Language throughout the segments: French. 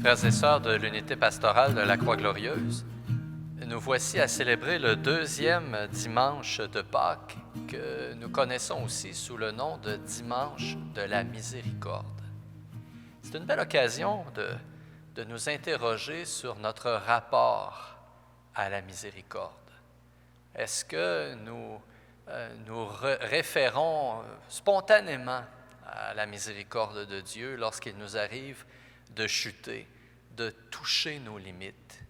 Frères et sœurs de l'unité pastorale de la Croix-Glorieuse, nous voici à célébrer le deuxième dimanche de Pâques que nous connaissons aussi sous le nom de dimanche de la miséricorde. C'est une belle occasion de nous interroger sur notre rapport à la miséricorde. Est-ce que nous nous référons spontanément à la miséricorde de Dieu lorsqu'il nous arrive de chuter, de toucher nos limites?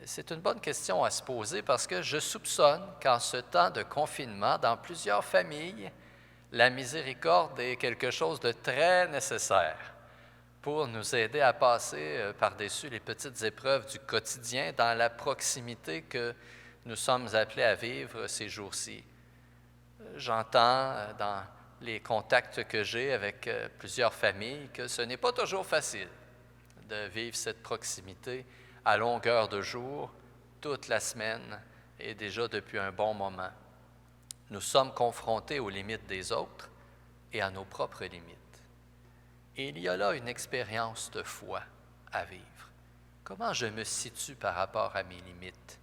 C'est une bonne question à se poser parce que je soupçonne qu'en ce temps de confinement, dans plusieurs familles, la miséricorde est quelque chose de très nécessaire pour nous aider à passer par-dessus les petites épreuves du quotidien dans la proximité que nous sommes appelés à vivre ces jours-ci. J'entends dans les contacts que j'ai avec plusieurs familles que ce n'est pas toujours facile de vivre cette proximité à longueur de jour, toute la semaine et déjà depuis un bon moment. Nous sommes confrontés aux limites des autres et à nos propres limites. Et il y a là une expérience de foi à vivre. Comment je me situe par rapport à mes limites?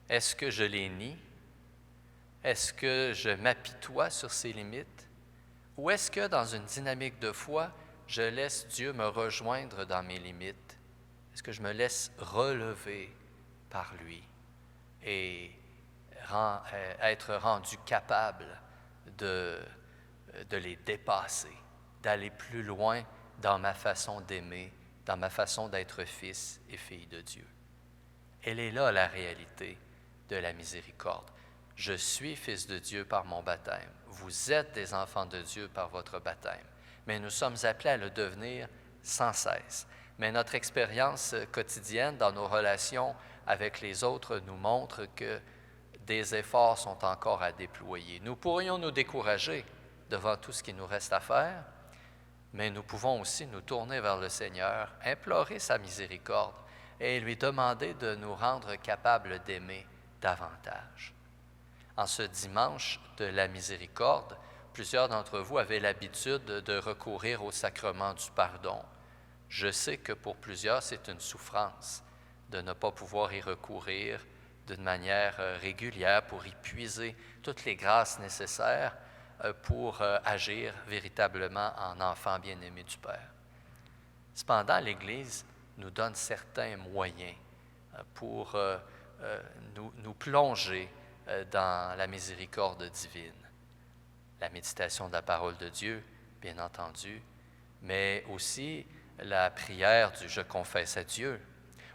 Est-ce que je les nie? Est-ce que je m'apitoie sur ces limites? Ou est-ce que dans une dynamique de foi, je laisse Dieu me rejoindre dans mes limites? Est-ce que je me laisse relever par lui et être rendu capable de les dépasser, d'aller plus loin dans ma façon d'aimer, dans ma façon d'être fils et fille de Dieu? Elle est là la réalité de la miséricorde. Je suis fils de Dieu par mon baptême. Vous êtes des enfants de Dieu par votre baptême. Mais nous sommes appelés à le devenir sans cesse. Mais notre expérience quotidienne dans nos relations avec les autres nous montre que des efforts sont encore à déployer. Nous pourrions nous décourager devant tout ce qui nous reste à faire, mais nous pouvons aussi nous tourner vers le Seigneur, implorer sa miséricorde et lui demander de nous rendre capables d'aimer davantage. En ce dimanche de la miséricorde, plusieurs d'entre vous avaient l'habitude de recourir au sacrement du pardon. Je sais que pour plusieurs, c'est une souffrance de ne pas pouvoir y recourir d'une manière régulière pour y puiser toutes les grâces nécessaires pour agir véritablement en enfant bien-aimé du Père. Cependant, l'Église nous donne certains moyens pour nous plonger dans la miséricorde divine. La méditation de la parole de Dieu, bien entendu, mais aussi la prière du « Je confesse à Dieu »,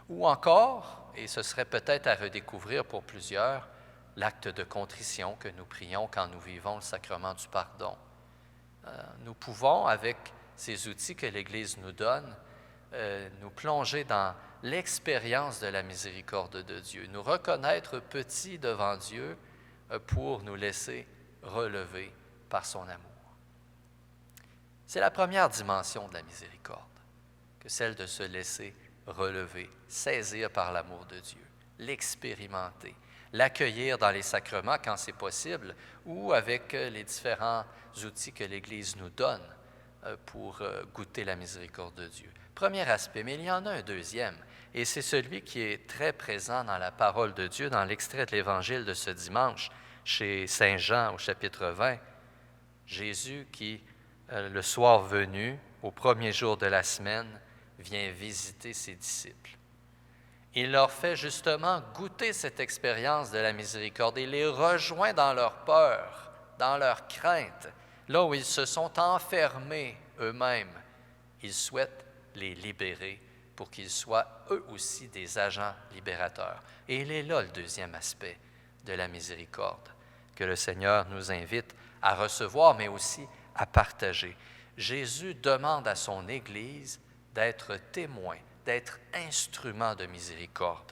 ou encore, et ce serait peut-être à redécouvrir pour plusieurs, l'acte de contrition que nous prions quand nous vivons le sacrement du pardon. Nous pouvons, avec ces outils que l'Église nous donne, nous plonger dans l'expérience de la miséricorde de Dieu, nous reconnaître petits devant Dieu pour nous laisser relever par son amour. C'est la première dimension de la miséricorde, que celle de se laisser relever, saisir par l'amour de Dieu, l'expérimenter, l'accueillir dans les sacrements quand c'est possible ou avec les différents outils que l'Église nous donne pour goûter la miséricorde de Dieu. Premier aspect, mais il y en a un deuxième, et c'est celui qui est très présent dans la parole de Dieu, dans l'extrait de l'Évangile de ce dimanche, chez Saint Jean au chapitre 20. Jésus qui, le soir venu, au premier jour de la semaine, vient visiter ses disciples. Il leur fait justement goûter cette expérience de la miséricorde. Il les rejoint dans leur peur, dans leur crainte, là où ils se sont enfermés eux-mêmes. Il souhaite les libérer pour qu'ils soient eux aussi des agents libérateurs. Et il est là le deuxième aspect de la miséricorde que le Seigneur nous invite à recevoir, mais aussi à partager. Jésus demande à son Église d'être témoin, d'être instrument de miséricorde.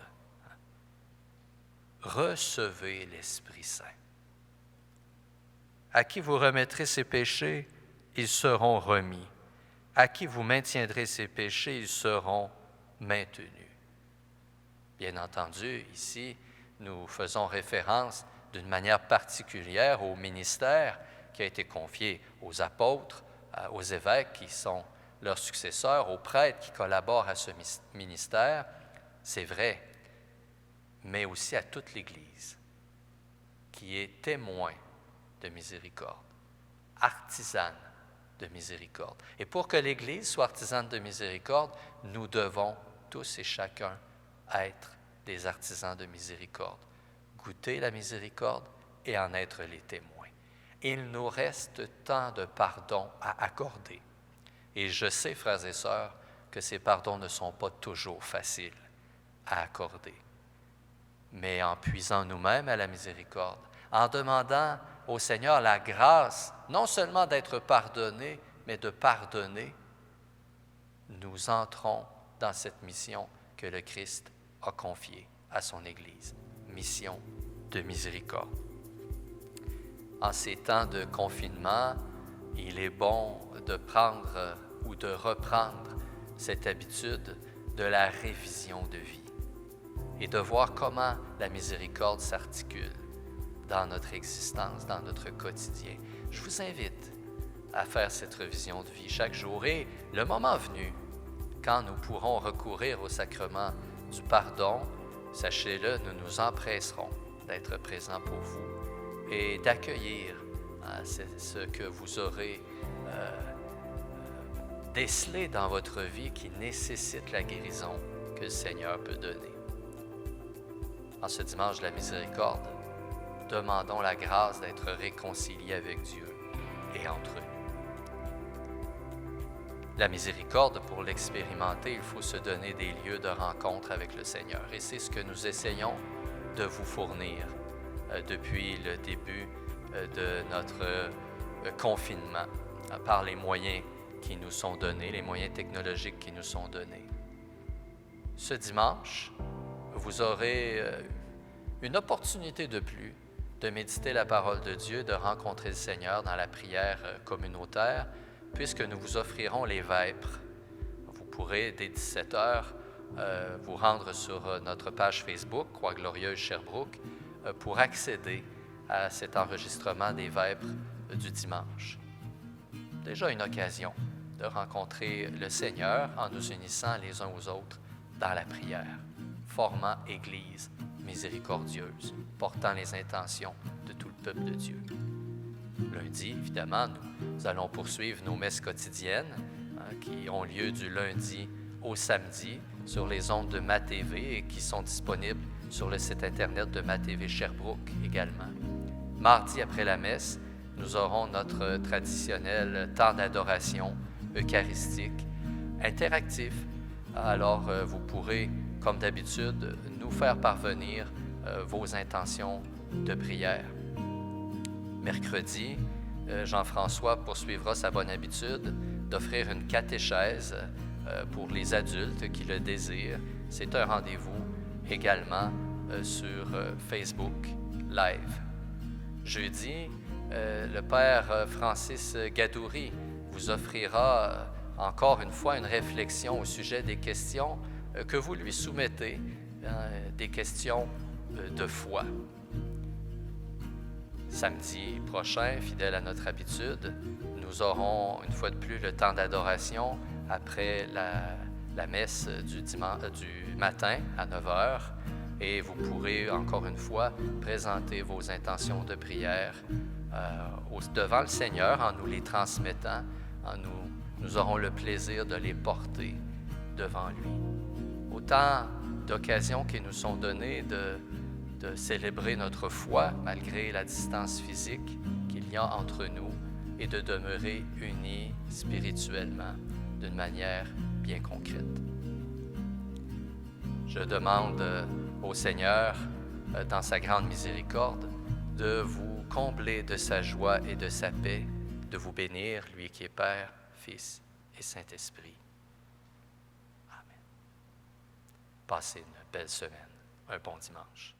Recevez l'Esprit Saint. À qui vous remettrez ses péchés, ils seront remis. À qui vous maintiendrez ses péchés, ils seront maintenus. Bien entendu, ici, nous faisons référence d'une manière particulière au ministère qui a été confié aux apôtres, aux évêques qui sont leurs successeurs, aux prêtres qui collaborent à ce ministère, c'est vrai, mais aussi à toute l'Église qui est témoin de miséricorde, artisane de miséricorde. Et pour que l'Église soit artisane de miséricorde, nous devons tous et chacun être des artisans de miséricorde, goûter la miséricorde et en être les témoins. Il nous reste tant de pardons à accorder. Et je sais, frères et sœurs, que ces pardons ne sont pas toujours faciles à accorder. Mais en puisant nous-mêmes à la miséricorde, en demandant au Seigneur la grâce, non seulement d'être pardonnés, mais de pardonner, nous entrons dans cette mission que le Christ a confiée à son Église, mission de miséricorde. En ces temps de confinement, il est bon de prendre ou de reprendre cette habitude de la révision de vie et de voir comment la miséricorde s'articule dans notre existence, dans notre quotidien. Je vous invite à faire cette révision de vie chaque jour et le moment venu, quand nous pourrons recourir au sacrement du pardon, sachez-le, nous nous empresserons d'être présents pour vous et d'accueillir ce que vous aurez décelé dans votre vie qui nécessite la guérison que le Seigneur peut donner. En ce dimanche de la miséricorde, demandons la grâce d'être réconciliés avec Dieu et entre nous. La miséricorde, pour l'expérimenter, il faut se donner des lieux de rencontre avec le Seigneur. Et c'est ce que nous essayons de vous fournir depuis le début de notre confinement, par les moyens qui nous sont donnés, les moyens technologiques qui nous sont donnés. Ce dimanche, vous aurez une opportunité de plus de méditer la parole de Dieu, de rencontrer le Seigneur dans la prière communautaire, puisque nous vous offrirons les vêpres. Vous pourrez, dès 17h, vous rendre sur notre page Facebook, Croix Glorieuse Sherbrooke, pour accéder à cet enregistrement des vêpres du dimanche. Déjà une occasion de rencontrer le Seigneur en nous unissant les uns aux autres dans la prière, formant Église miséricordieuse, portant les intentions de tout le peuple de Dieu. Lundi, évidemment, nous allons poursuivre nos messes quotidiennes qui ont lieu du lundi au samedi sur les ondes de MaTV et qui sont disponibles sur le site Internet de MaTV Sherbrooke également. Mardi, après la messe, nous aurons notre traditionnel temps d'adoration eucharistique interactif. Alors, vous pourrez, comme d'habitude, nous faire parvenir vos intentions de prière. Mercredi, Jean-François poursuivra sa bonne habitude d'offrir une catéchèse pour les adultes qui le désirent. C'est un rendez-vous également sur Facebook Live. Jeudi, le Père Francis Gadouri vous offrira encore une fois une réflexion au sujet des questions que vous lui soumettez, des questions de foi. Samedi prochain, fidèle à notre habitude, nous aurons une fois de plus le temps d'adoration après la messe du matin à 9h et vous pourrez encore une fois présenter vos intentions de prière devant le Seigneur en nous les transmettant, nous aurons le plaisir de les porter devant lui. Autant d'occasions qui nous sont données de célébrer notre foi malgré la distance physique qu'il y a entre nous et de demeurer unis spirituellement d'une manière bien concrète. Je demande au Seigneur, dans sa grande miséricorde, de vous combler de sa joie et de sa paix, de vous bénir, lui qui est Père, Fils et Saint-Esprit. Amen. Passez une belle semaine, un bon dimanche.